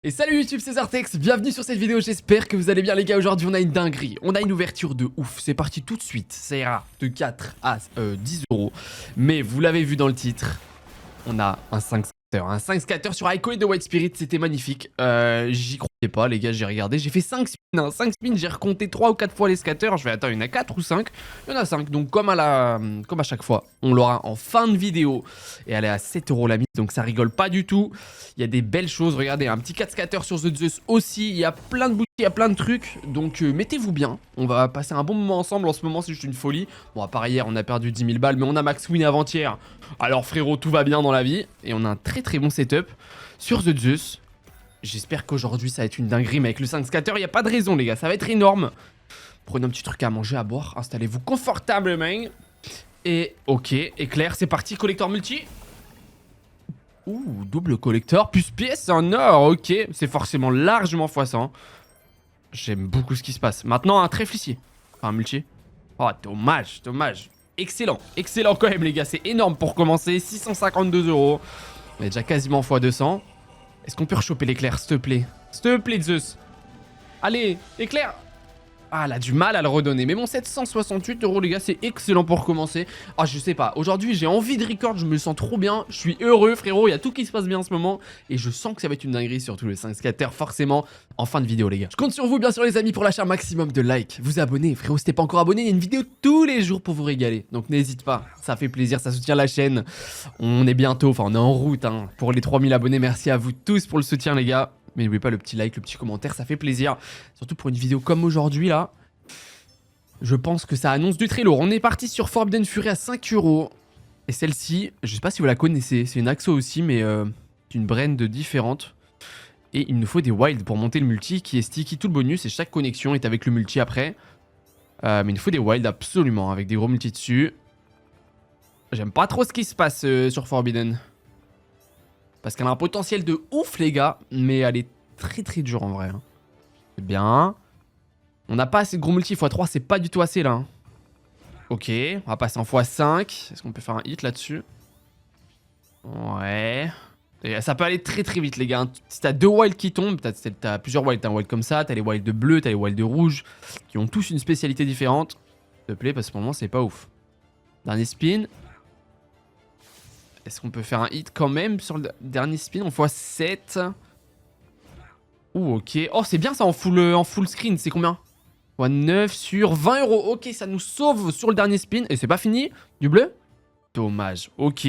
Et salut YouTube, c'est Zartex, bienvenue sur cette vidéo, j'espère que vous allez bien les gars. Aujourd'hui on a une dinguerie, on a une ouverture de ouf, c'est parti tout de suite. Ça ira de 4 à 10 euros. Mais vous l'avez vu dans le titre, on a un 5 scatter. Un 5 scatter sur Ico et de White Spirit, c'était magnifique. J'y croyais pas les gars, j'ai regardé, j'ai fait 5 spins. 5 spins, j'ai recompté 3 ou 4 fois les scatters. Je vais attendre, il y en a 4 ou 5. Il y en a 5, donc comme à chaque fois, on l'aura en fin de vidéo. Et elle est à 7 euros la mise, donc ça rigole pas du tout. Il y a des belles choses, regardez, un petit 4 scatter sur The Zeus aussi. Il y a plein de boutiques, il y a plein de trucs. Donc mettez-vous bien, on va passer un bon moment ensemble. En ce moment c'est juste une folie. Bon à part hier on a perdu 10 000 balles, mais on a max win avant-hier. Alors frérot, tout va bien dans la vie. Et on a un très très bon setup sur The Zeus. J'espère qu'aujourd'hui ça va être une dinguerie, mais avec le 5 scatter, il n'y a pas de raison les gars, ça va être énorme. Prenez un petit truc à manger, à boire, installez-vous confortablement. Et ok, éclair, c'est parti, collector multi. Ouh, double collector, plus pièce en or, ok. C'est forcément largement x100. J'aime beaucoup ce qui se passe. Maintenant, un trèfle ici. Enfin, un multi. Oh, dommage, dommage. Excellent, excellent quand même les gars, c'est énorme pour commencer. 652 euros. On est déjà quasiment x200. Est-ce qu'on peut rechoper l'éclair, s'il te plaît? S'il te plaît, Zeus. Allez, éclair. Ah, elle a du mal à le redonner. Mais bon, 768 euros, les gars, c'est excellent pour commencer. Ah, je sais pas. Aujourd'hui, j'ai envie de record. Je me sens trop bien. Je suis heureux, frérot. Il y a tout qui se passe bien en ce moment. Et je sens que ça va être une dinguerie, surtout le 5 scatter, forcément, en fin de vidéo, les gars. Je compte sur vous, bien sûr, les amis, pour lâcher un maximum de likes. Vous abonner, frérot. Si t'es pas encore abonné, il y a une vidéo tous les jours pour vous régaler. Donc, n'hésite pas. Ça fait plaisir. Ça soutient la chaîne. On est bientôt, enfin, on est en route hein, pour les 3000 abonnés. Merci à vous tous pour le soutien, les gars. Mais n'oubliez pas le petit like, le petit commentaire. Ça fait plaisir. Surtout pour une vidéo comme aujourd'hui, là. Je pense que ça annonce du très lourd. On est parti sur Forbidden Fury à 5 euros. Et celle-ci, je sais pas si vous la connaissez. C'est une Axo aussi, mais une brand différente. Et il nous faut des wilds pour monter le multi qui est sticky tout le bonus. Et chaque connexion est avec le multi après. Mais il nous faut des wilds absolument, avec des gros multi dessus. J'aime pas trop ce qui se passe sur Forbidden. Parce qu'elle a un potentiel de ouf, les gars. Mais elle est très très dure en vrai. Hein. C'est bien. On n'a pas assez de gros multi, x3 c'est pas du tout assez là. Hein. Ok, on va passer en x5. Est-ce qu'on peut faire un hit là-dessus? Ouais. Et ça peut aller très très vite les gars. Si t'as deux wilds qui tombent, t'as plusieurs wilds. T'as un wild comme ça, t'as les wilds de bleu, t'as les wilds de rouge. Qui ont tous une spécialité différente. S'il te plaît, parce que pour le moment c'est pas ouf. Dernier spin. Est-ce qu'on peut faire un hit quand même sur le dernier spin en x7? Ouh ok. Oh c'est bien ça en full screen, c'est combien? 9 sur 20 euros. Ok, ça nous sauve sur le dernier spin. Et c'est pas fini? Du bleu? Dommage. Ok.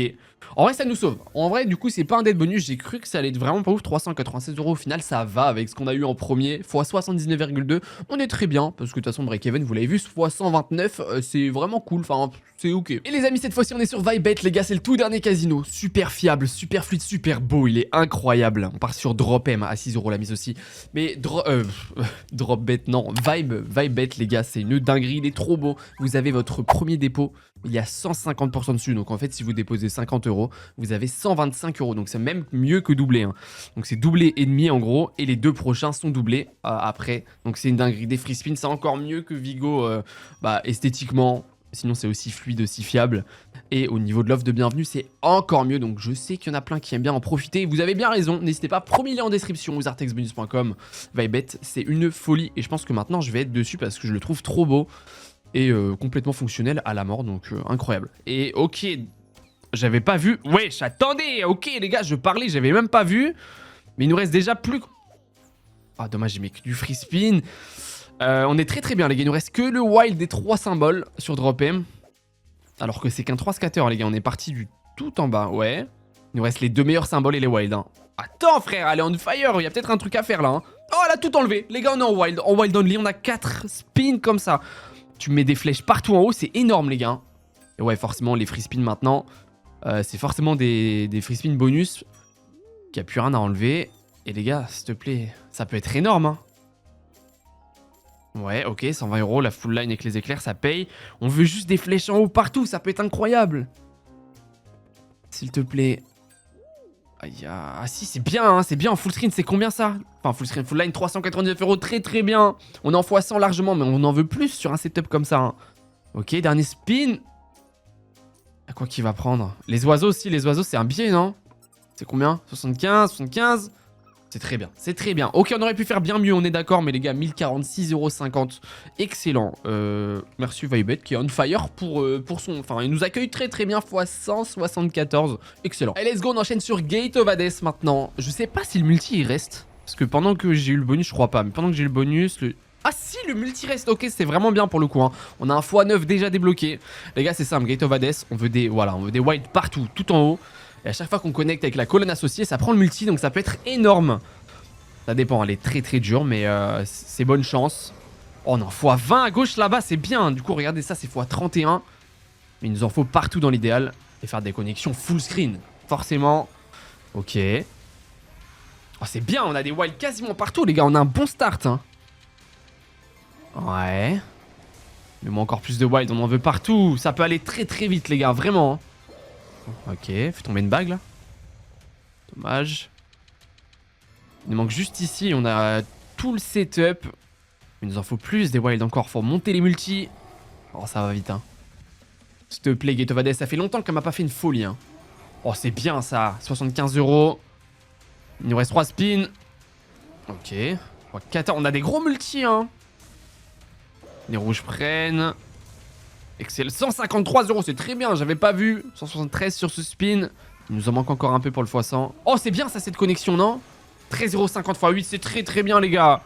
En vrai, ça nous sauve. En vrai, du coup, c'est pas un dead bonus. J'ai cru que ça allait être vraiment pas ouf. 396 euros au final, ça va avec ce qu'on a eu en premier. x 79,2. On est très bien. Parce que de toute façon, Break-Even, vous l'avez vu, x 129, c'est vraiment cool. Enfin, c'est ok. Et les amis, cette fois-ci, on est sur Vibet, les gars. C'est le tout dernier casino. Super fiable, super fluide, super beau. Il est incroyable. On part sur Drop M à 6 euros la mise aussi. Mais Drop Bet, non. Vibet, les gars, c'est une dinguerie. Il est trop beau. Vous avez votre premier dépôt. Il y a 150% dessus. Donc en fait, si vous déposez 50 euros, vous avez 125 euros. Donc c'est même mieux que doublé. Hein. Donc c'est doublé et demi en gros. Et les deux prochains sont doublés après. Donc c'est une dinguerie. Des free spins, c'est encore mieux que Vigo esthétiquement. Sinon c'est aussi fluide, aussi fiable. Et au niveau de l'offre de bienvenue, c'est encore mieux. Donc je sais qu'il y en a plein qui aiment bien en profiter. Vous avez bien raison. N'hésitez pas, premier lien en description, zartexbonus.com. Vibet, c'est une folie. Et je pense que maintenant je vais être dessus parce que je le trouve trop beau. Et complètement fonctionnel à la mort. Donc incroyable. Et ok, j'avais pas vu. Wesh, attendez. Ok les gars, je parlais, j'avais même pas vu. Mais il nous reste déjà plus... Ah dommage, j'ai mis que du free spin. On est très très bien les gars. Il nous reste que le wild des 3 symboles sur Drop M. Alors que c'est qu'un 3 scatter les gars. On est parti du tout en bas. Ouais. Il nous reste les 2 meilleurs symboles et les wild. Hein. Attends frère, elle est on fire. Il y a peut-être un truc à faire là. Hein. Oh, elle a tout enlevé. Les gars, on est en wild. En wild only, on a 4 spins comme ça. Tu mets des flèches partout en haut. C'est énorme les gars. Et ouais, forcément, les free spins maintenant. C'est forcément des free spins bonus. Qui a plus rien à enlever. Et les gars, s'il te plaît, ça peut être énorme. Hein. Ouais, ok, 120 euros, la full line avec les éclairs, ça paye. On veut juste des flèches en haut partout, ça peut être incroyable. S'il te plaît. Ah si, c'est bien, hein, c'est bien en full screen, c'est combien ça? Enfin, full screen, full line, 399 euros, très très bien. On est en x100 largement, mais on en veut plus sur un setup comme ça. Hein. Ok, dernier spin. À quoi qu'il va prendre? Les oiseaux aussi, les oiseaux, c'est un biais, non? C'est combien? 75, 75. C'est très bien, c'est très bien. Ok, on aurait pu faire bien mieux, on est d'accord, mais les gars, 1046,50 €. Excellent. Merci Vibet qui est on fire pour son... Enfin, il nous accueille très très bien, fois 174. Excellent. Et let's go, on enchaîne sur Gate of Hades maintenant. Je sais pas si le multi il reste. Parce que pendant que j'ai eu le bonus, je crois pas. Mais pendant que j'ai eu le bonus, le... Ah si, le multi reste. Ok, c'est vraiment bien pour le coup. Hein. On a un x9 déjà débloqué. Les gars, c'est simple. Gate of Hades, on veut des... Voilà, on veut des wilds partout, tout en haut. Et à chaque fois qu'on connecte avec la colonne associée, ça prend le multi, donc ça peut être énorme. Ça dépend, elle est très très dure, mais c'est bonne chance. Oh non, x20 à gauche là-bas, c'est bien. Du coup, regardez ça, c'est x31. Mais il nous en faut partout dans l'idéal. Et faire des connexions full screen, forcément. Ok. Oh, c'est bien, on a des wilds quasiment partout, les gars. On a un bon start. Hein. Ouais. Mets-moi encore plus de wild, on en veut partout. Ça peut aller très très vite, les gars, vraiment. Ok, fais tomber une bague là. Dommage. Il nous manque juste ici, on a tout le setup. Il nous en faut plus des wilds encore, faut monter les multis. Oh, ça va vite, hein. S'il te plaît, Gate of Hades, ça fait longtemps qu'elle m'a pas fait une folie, hein. Oh, c'est bien ça, 75 €. Il nous reste 3 spins. Ok. Oh, 14. On a des gros multis, hein. Les rouges prennent. Excellent. 153 €, c'est très bien, j'avais pas vu. 173 sur ce spin. Il nous en manque encore un peu pour le x100. Oh, c'est bien ça, cette connexion, non? 13,50 x 8, c'est très très bien, les gars.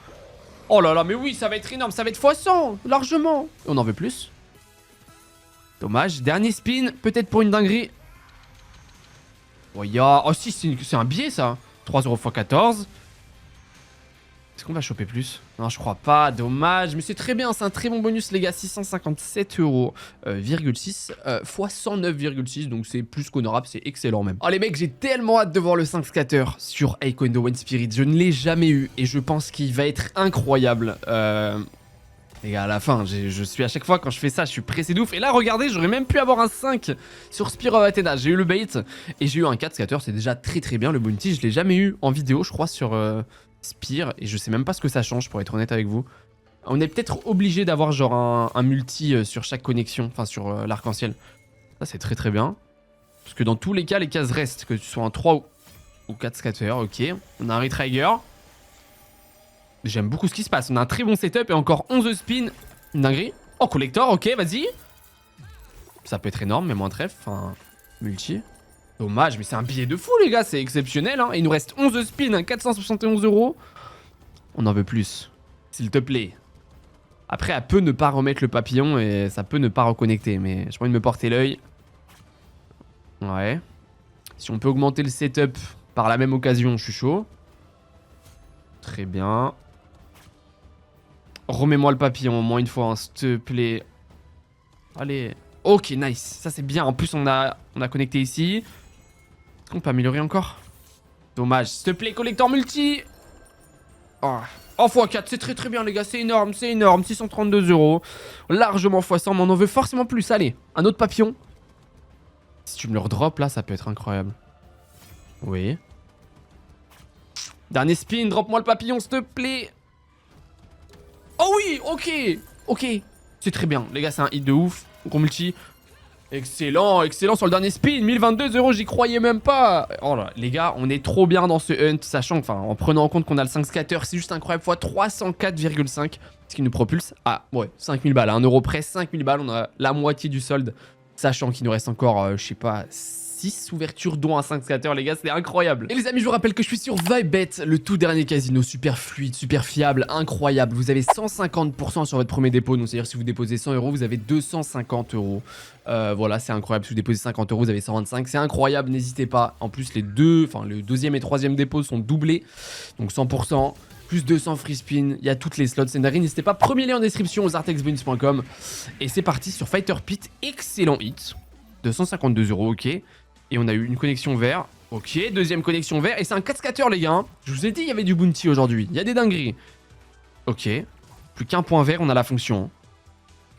Oh là là, mais oui, ça va être énorme, ça va être x100, largement. Et on en veut plus. Dommage, dernier spin, peut-être pour une dinguerie. Oh, oh si, c'est un biais, ça. 3 € x 14. Est-ce qu'on va choper plus? Non, je crois pas. Dommage. Mais c'est très bien. C'est un très bon bonus, les gars. 657 €, x 109,6. Donc c'est plus qu'honorable. C'est excellent même. Oh les mecs, j'ai tellement hâte de voir le 5 scatter sur Aikondo One Spirit. Je ne l'ai jamais eu. Et je pense qu'il va être incroyable. Les gars, à la fin, je suis à chaque fois quand je fais ça, je suis pressé de ouf. Et là, regardez, j'aurais même pu avoir un 5 sur Spear of Athena. J'ai eu le bait et j'ai eu un 4 scatter. C'est déjà très très bien. Le bounty, je l'ai jamais eu en vidéo, je crois, sur... Spear, et je sais même pas ce que ça change pour être honnête avec vous. On est peut-être obligé d'avoir genre un multi sur chaque connexion, enfin sur l'arc-en-ciel. Ça c'est très très bien. Parce que dans tous les cas, les cases restent, que tu sois en 3 ou 4 scatter, ok. On a un Retrigger. J'aime beaucoup ce qui se passe, on a un très bon setup et encore 11 spins. Une dinguerie. Oh, collector, ok, vas-y. Ça peut être énorme, mais moins trèfle, enfin, multi. Dommage, mais c'est un billet de fou, les gars, c'est exceptionnel. Hein. Il nous reste 11 spins, 471 €. On en veut plus, s'il te plaît. Après, elle peut ne pas remettre le papillon et ça peut ne pas reconnecter, mais j'ai envie de me porter l'œil. Ouais. Si on peut augmenter le setup par la même occasion, je suis chaud. Très bien. Remets-moi le papillon au moins une fois, hein, s'il te plaît. Allez. Ok, nice. Ça, c'est bien. En plus, on a connecté ici. On peut améliorer encore? Dommage. S'il te plaît, collector multi. Oh, x4, c'est très très bien, les gars. C'est énorme, c'est énorme. 632 €. Largement x100, mais on en veut forcément plus. Allez, un autre papillon. Si tu me le redrops là, ça peut être incroyable. Oui. Dernier spin, drop-moi le papillon, s'il te plaît. Oh oui, ok. Ok. C'est très bien. Les gars, c'est un hit de ouf. Gros multi. Excellent, excellent sur le dernier spin, 1022 €, j'y croyais même pas. Oh là, les gars, on est trop bien dans ce hunt, sachant que, enfin, en prenant en compte qu'on a le 5 scatter, c'est juste incroyable, fois 304,5, ce qui nous propulse à, ouais, 5000 balles, à 1 € près, 5000 balles, on a la moitié du solde, sachant qu'il nous reste encore, je sais pas, 6 ouvertures dont un 5 scatter, les gars, c'est incroyable. Et les amis, je vous rappelle que je suis sur Vibet, le tout dernier casino, super fluide, super fiable, incroyable. Vous avez 150% sur votre premier dépôt, donc c'est-à-dire si vous déposez 100 €, vous avez 250 €. Voilà, c'est incroyable. Si vous déposez 50 €, vous avez 125. C'est incroyable, n'hésitez pas. En plus, le deuxième et troisième dépôt sont doublés, donc 100%. Plus 200 free spin, il y a toutes les slots Sendari. N'hésitez pas, premier lien en description aux artexbonus.com. Et c'est parti sur Fighter Pit, excellent hit. 252 €, ok. Et on a eu une connexion vert. Ok, deuxième connexion vert. Et c'est un 4 scatter, les gars. Hein. Je vous ai dit, il y avait du bounty aujourd'hui. Il y a des dingueries. Ok. Plus qu'un point vert, on a la fonction.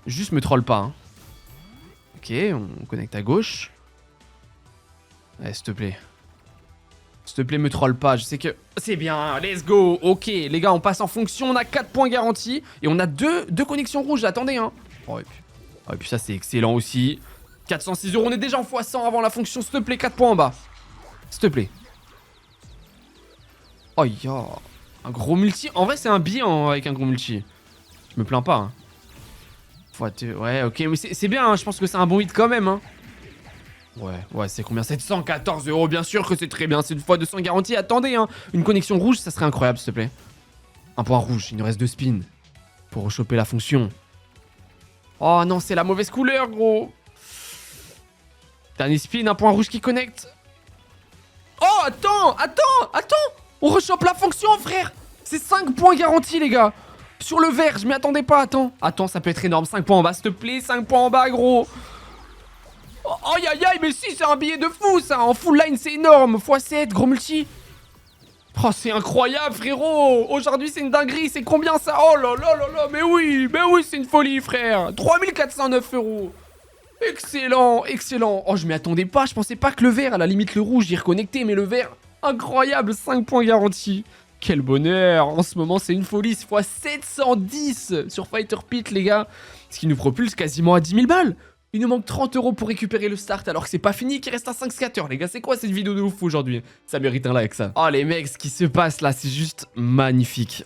Juste me troll pas. Hein. Ok, on connecte à gauche. Allez, s'il te plaît. S'il te plaît, me troll pas. Je sais que... C'est bien, let's go. Ok, les gars, on passe en fonction. On a 4 points garantis. Et on a deux connexions rouges. Attendez, hein. Oh, et puis ça, c'est excellent aussi. 406 €, on est déjà en x100 avant la fonction, s'il te plaît, 4 points en bas. S'il te plaît. Oh, ya. Un gros multi. En vrai, c'est un billet avec un gros multi. Je me plains pas. Hein. Ouais, ok. Mais c'est bien, hein. Je pense que c'est un bon hit quand même. Hein. Ouais, c'est combien? 714 €. Bien sûr que c'est très bien. C'est une fois 200 garantie. Attendez, hein. Une connexion rouge, ça serait incroyable, s'il te plaît. Un point rouge. Il nous reste 2 spins. Pour rechoper la fonction. Oh non, c'est la mauvaise couleur, gros. Dernier spin, un point rouge qui connecte. Oh, attends. On rechoppe la fonction, frère. C'est 5 points garantis, les gars. Sur le vert, je m'y attendais pas, Attends, ça peut être énorme. 5 points en bas, s'il te plaît. 5 points en bas, gros. Oh, aïe, mais si, c'est un billet de fou, ça. En full line, c'est énorme. x7, gros multi. Oh, c'est incroyable, frérot. Aujourd'hui, c'est une dinguerie. C'est combien, ça? Oh là là. Mais oui, c'est une folie, frère. 3409 €. Excellent. Oh, je m'y attendais pas. Je pensais pas que le vert, à la limite le rouge, y reconnectait. Mais le vert, incroyable. 5 points garantis. Quel bonheur. En ce moment, c'est une folie. C'est fois 710 sur Fighter Pit, les gars. Ce qui nous propulse quasiment à 10 000 balles. Il nous manque 30 € pour récupérer le start alors que c'est pas fini, qu'il reste un 5 scatter. Les gars, c'est quoi cette vidéo de ouf aujourd'hui? Ça mérite un like, ça. Oh, les mecs, ce qui se passe là, c'est juste magnifique.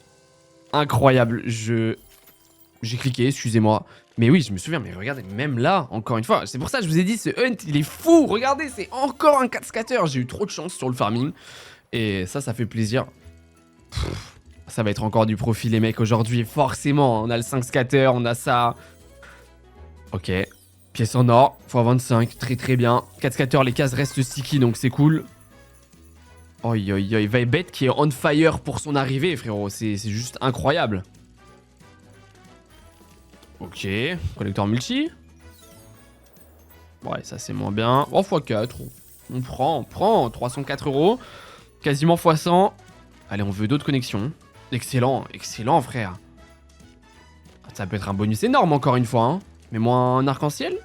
Incroyable. J'ai cliqué, excusez-moi. Mais oui, je me souviens, mais regardez, même là, encore une fois, c'est pour ça que je vous ai dit, ce hunt, il est fou. Regardez, c'est encore un 4 scatter. J'ai eu trop de chance sur le farming. Et ça fait plaisir. Ça va être encore du profit, les mecs, aujourd'hui. Forcément, on a le 5 scatter, on a ça. Ok. Pièce en or, x25, très bien. 4 scatter, les cases restent sticky, donc c'est cool. Oi, Vibet qui est on fire pour son arrivée, frérot. C'est juste incroyable. Ok, collecteur multi. Ouais, ça c'est moins bien. Oh, x4. On prend. 304 €. Quasiment x100. Allez, on veut d'autres connexions. Excellent, frère. Ça peut être un bonus énorme, encore une fois. Hein. Mets-moi un arc-en-ciel.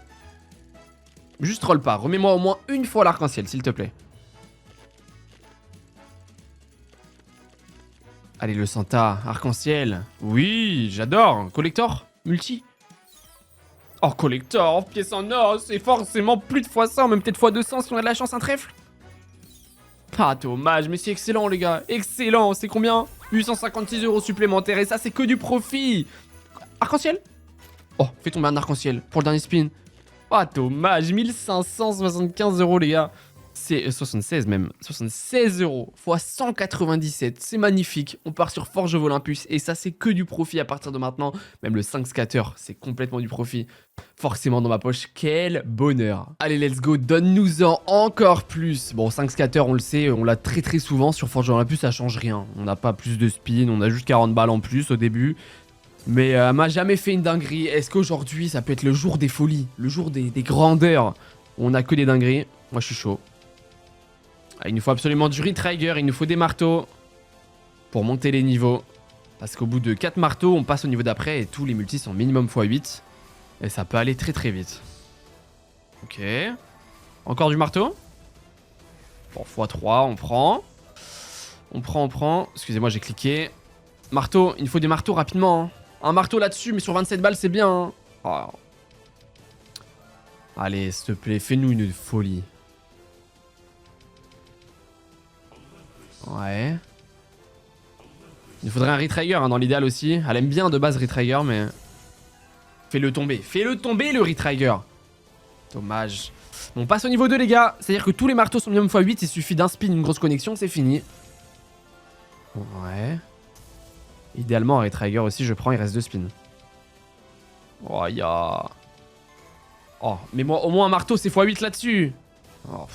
Juste troll pas. Remets-moi au moins une fois l'arc-en-ciel, s'il te plaît. Allez, le Santa, arc-en-ciel. Oui, j'adore. Collector, multi. Oh, collector, pièce en or. C'est forcément plus de x100, même peut-être x200 si on a de la chance, un trèfle. Ah, dommage, mais c'est excellent, les gars. Excellent. C'est combien? 856 € supplémentaires. Et ça, c'est que du profit. Arc-en-ciel. Oh, fais tomber un arc-en-ciel pour le dernier spin. Oh, dommage. 1575 €, les gars. C'est 76 même. 76 € x 197. C'est magnifique. On part sur Forge of Olympus. Et ça, c'est que du profit à partir de maintenant. Même le 5 scatter, c'est complètement du profit. Forcément dans ma poche. Quel bonheur. Allez, let's go. Donne-nous-en encore plus. Bon, 5 scatter, on le sait. On l'a très souvent sur Forge of Olympus. Ça change rien. On n'a pas plus de spin. On a juste 40 balles en plus au début. Mais elle m'a jamais fait une dinguerie. Est-ce qu'aujourd'hui, ça peut être le jour des folies? Le jour des grandeurs? On a que des dingueries. Moi, je suis chaud. Ah, il nous faut absolument du Retrigger. Il nous faut des marteaux. Pour monter les niveaux. Parce qu'au bout de 4 marteaux, on passe au niveau d'après. Et tous les multis sont minimum x8. Et ça peut aller très vite. Ok. Encore du marteau. Bon, x3, on prend. On prend. Excusez-moi, j'ai cliqué. Marteau. Il nous faut des marteaux rapidement. Hein. Un marteau là-dessus, mais sur 27 balles, c'est bien. Hein. Oh. Allez, s'il te plaît, fais-nous une folie. Ouais. Il faudrait un Retrigger hein, dans l'idéal aussi. Elle aime bien de base Retrigger, mais... Fais-le tomber. Fais-le tomber, le Retrigger. Dommage. Bon, on passe au niveau 2, les gars. C'est-à-dire que tous les marteaux sont minimum x8. Il suffit d'un spin, une grosse connexion, c'est fini. Ouais. Idéalement, un Retrigger aussi, je prends. Il reste 2 spins. Oh, ya. Oh, mais moi, au moins un marteau, c'est x8 là-dessus. Oh.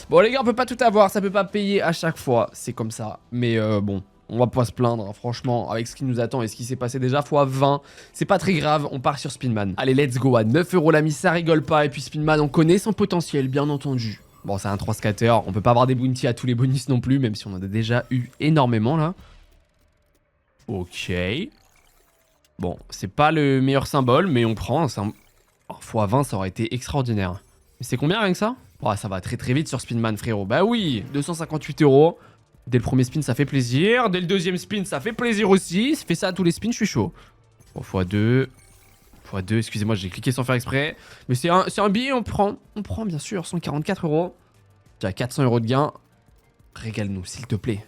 Bon, les gars, on peut pas tout avoir. Ça peut pas payer à chaque fois. C'est comme ça. Mais bon, on va pas se plaindre. Hein, franchement, avec ce qui nous attend et ce qui s'est passé déjà x20, c'est pas très grave. On part sur Spinman. Allez, let's go. À 9 € la mise, ça rigole pas. Et puis Spinman, on connaît son potentiel, bien entendu. Bon, c'est un 3 scatter. On peut pas avoir des bounties à tous les bonus non plus, même si on en a déjà eu énormément là. Ok. Bon, c'est pas le meilleur symbole, mais on prend. Oh, x20, ça aurait été extraordinaire. Mais c'est combien rien que ça? Oh, ça va très vite sur Spinman, frérot. Bah oui, 258 €. Dès le premier spin, ça fait plaisir. Dès le deuxième spin, ça fait plaisir aussi. Ça fait ça à tous les spins, je suis chaud. Bon, x2. x2, excusez-moi, j'ai cliqué sans faire exprès. Mais c'est un billet, on prend. On prend, bien sûr, 144 €. Déjà 400 € de gain. Régale-nous, s'il te plaît.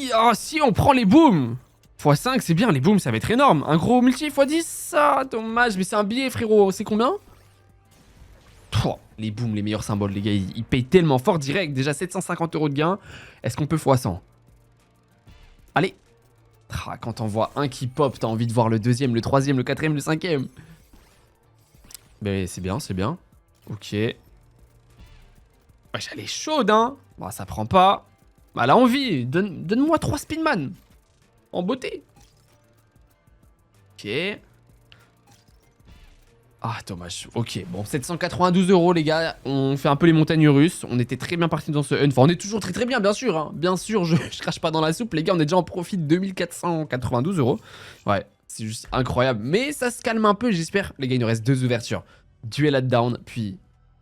si, oh, si on prend les booms. x5, c'est bien, les booms, ça va être énorme. Un gros multi x10, ah, dommage, mais c'est un billet, frérot. C'est combien? Oh, les booms, les meilleurs symboles, les gars, ils payent tellement fort direct. Déjà 750 € de gain. Est-ce qu'on peut x100? Allez. Ah, quand on voit un qui pop, t'as envie de voir le deuxième, le troisième, le quatrième, le cinquième. Mais c'est bien, c'est bien. Ok. Ouais, elle est chaude, hein. Bon, ça prend pas. Bah, elle a envie. Donne-moi 3 Spinman. En beauté. Ok. Ah, dommage. Ok, bon, 792 €, les gars. On fait un peu les montagnes russes. On était très bien partis dans ce hunt. Enfin, on est toujours très bien, bien sûr. Hein. Bien sûr, je crache pas dans la soupe. Les gars, on est déjà en profit de 2492 €. Ouais, c'est juste incroyable. Mais ça se calme un peu, j'espère. Les gars, il nous reste 2 ouvertures. Duel at down, puis,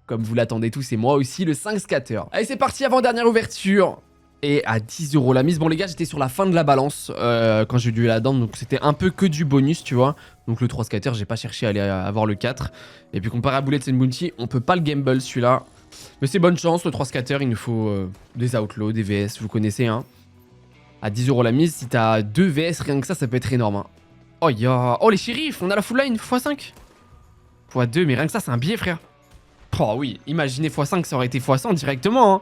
comme vous l'attendez tous, et moi aussi, le 5 scatter. Allez, c'est parti, avant-dernière ouverture. Et à 10 € la mise. Bon les gars, j'étais sur la fin de la balance quand j'ai eu du là-dedans, donc c'était un peu que du bonus, tu vois. Donc le 3 scatter, j'ai pas cherché à aller avoir le 4. Et puis comparé à Bullet and Bounty, on peut pas le gamble celui-là. Mais c'est bonne chance, le 3 scatter, il nous faut des outlaws, des VS, vous connaissez, hein. À 10 € la mise, si t'as 2 VS, rien que ça peut être énorme. Hein. Oh, oh les shérifs, on a la full line, x5. x2, mais rien que ça, c'est un billet, frère. Oh oui, imaginez x5, ça aurait été x100 directement, hein.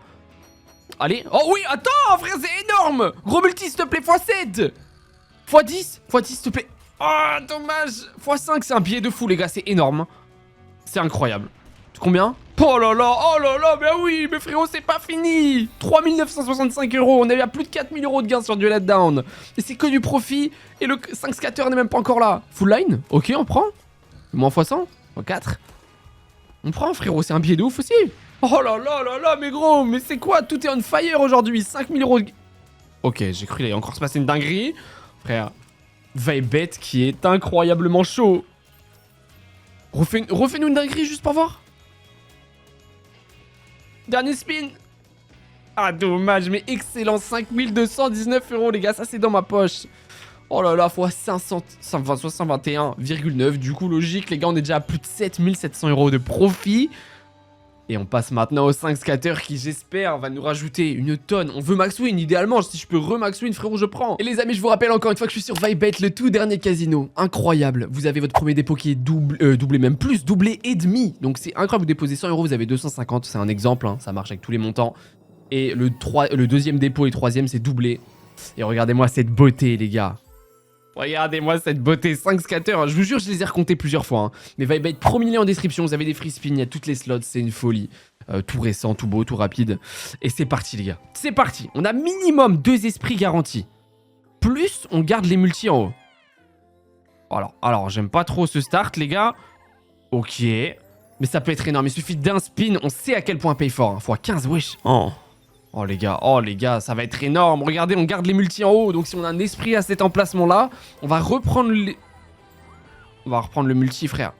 Allez. Oh oui, attends, frère, c'est énorme. Gros multi, s'il te plaît, x7. x10, s'il te plaît. Oh, dommage. x5, c'est un billet de fou, les gars, c'est énorme. C'est incroyable. Combien? Oh là, mais oui, mais frérot, c'est pas fini. 3965 €, on est à plus de 4000 € de gains sur du letdown. Et c'est que du profit, et le 5 scatter n'est même pas encore là. Full line, ok, on prend. Moins x100, x4. On prend, frérot, c'est un billet de ouf aussi. Oh là, mais gros, mais c'est quoi? Tout est on fire aujourd'hui, 5000 € de... Ok, j'ai cru qu'il allait encore se passer une dinguerie. Frère, Vibet qui est incroyablement chaud. Refais-nous une dinguerie juste pour voir. Dernier spin. Ah, dommage, mais excellent, 5219 € les gars, ça c'est dans ma poche. Oh là là, fois 521,9, du coup logique, les gars, on est déjà à plus de 7700 € de profit. Et on passe maintenant au 5 scatter qui, j'espère, va nous rajouter une tonne. On veut max win, idéalement. Si je peux re-max win, frérot, je prends. Et les amis, je vous rappelle encore une fois que je suis sur Vibet, le tout dernier casino. Incroyable. Vous avez votre premier dépôt qui est doublé, même plus, doublé et demi. Donc c'est incroyable, vous déposez 100 €, vous avez 250. C'est un exemple, hein, ça marche avec tous les montants. Et le deuxième dépôt et troisième, c'est doublé. Et regardez-moi cette beauté, les gars. Regardez-moi cette beauté, 5 scatters, je vous jure, je les ai recomptés plusieurs fois. Hein. Mais Vibet, premier lien en description, vous avez des free spins, il y a toutes les slots, c'est une folie. Tout récent, tout beau, tout rapide. Et c'est parti, les gars. C'est parti. On a minimum 2 esprits garantis. Plus, on garde les multis en haut. Alors j'aime pas trop ce start, les gars. Ok. Mais ça peut être énorme, il suffit d'un spin, on sait à quel point paye fort. Hein. x15, wesh. Oh les gars, ça va être énorme. Regardez, on garde les multis en haut. Donc si on a un esprit à cet emplacement-là, on va reprendre les... On va reprendre le multi, frère.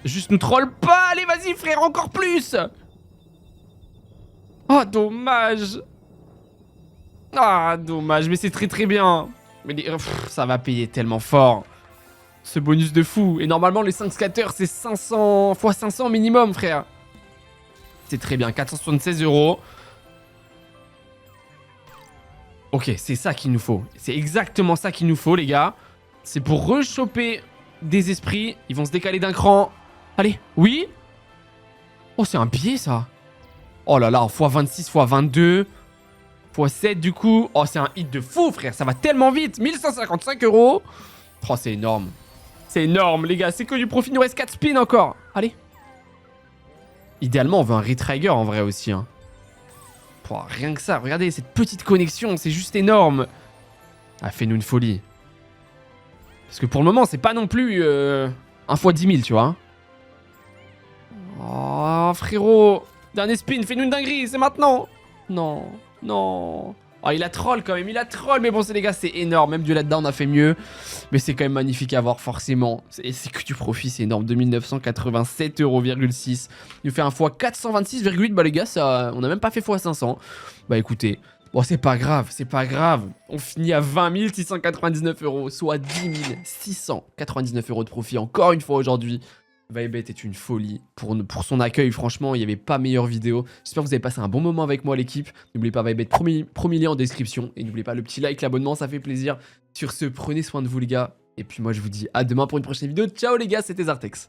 Juste nous troll pas. Allez, vas-y, frère, encore plus. Oh, dommage. Ah, dommage, mais c'est très bien. Mais ça va payer tellement fort. Ce bonus de fou. Et normalement, les 5 scatters, c'est 500 x 500 minimum, frère. C'est très bien, 476 €. Ok, c'est ça qu'il nous faut. C'est exactement ça qu'il nous faut, les gars. C'est pour rechoper des esprits. Ils vont se décaler d'un cran. Allez, oui. Oh, c'est un billet, ça. Oh là là, x26, x22, x7, du coup. Oh, c'est un hit de fou, frère. Ça va tellement vite. 1155 €. Oh, c'est énorme. C'est énorme, les gars. C'est que du profit. Il nous reste 4 spins encore. Allez. Idéalement, on veut un retrigger en vrai aussi. Hein. Rien que ça, regardez cette petite connexion, c'est juste énorme. Ah, fais-nous une folie. Parce que pour le moment, c'est pas non plus 1 x 10 000, tu vois. Oh, frérot. Dernier spin, fais-nous une dinguerie, c'est maintenant. Non. Oh, il a troll quand même, il a troll. Mais bon, c'est les gars, c'est énorme. Même du là-dedans, on a fait mieux. Mais c'est quand même magnifique à voir, forcément. C'est que du profit, c'est énorme. 2987,6 €. Il nous fait un x 426,8. Bah, les gars, ça, on a même pas fait x 500. Bah, écoutez. Bon, c'est pas grave, c'est pas grave. On finit à 20 699 €, soit 10 699 € de profit encore une fois aujourd'hui. Vibet est une folie pour son accueil. Franchement, il n'y avait pas meilleure vidéo. J'espère que vous avez passé un bon moment avec moi, l'équipe. N'oubliez pas Vibet, premier lien en description. Et n'oubliez pas le petit like, l'abonnement, ça fait plaisir. Sur ce, prenez soin de vous, les gars. Et puis moi, je vous dis à demain pour une prochaine vidéo. Ciao, les gars, c'était Zartex.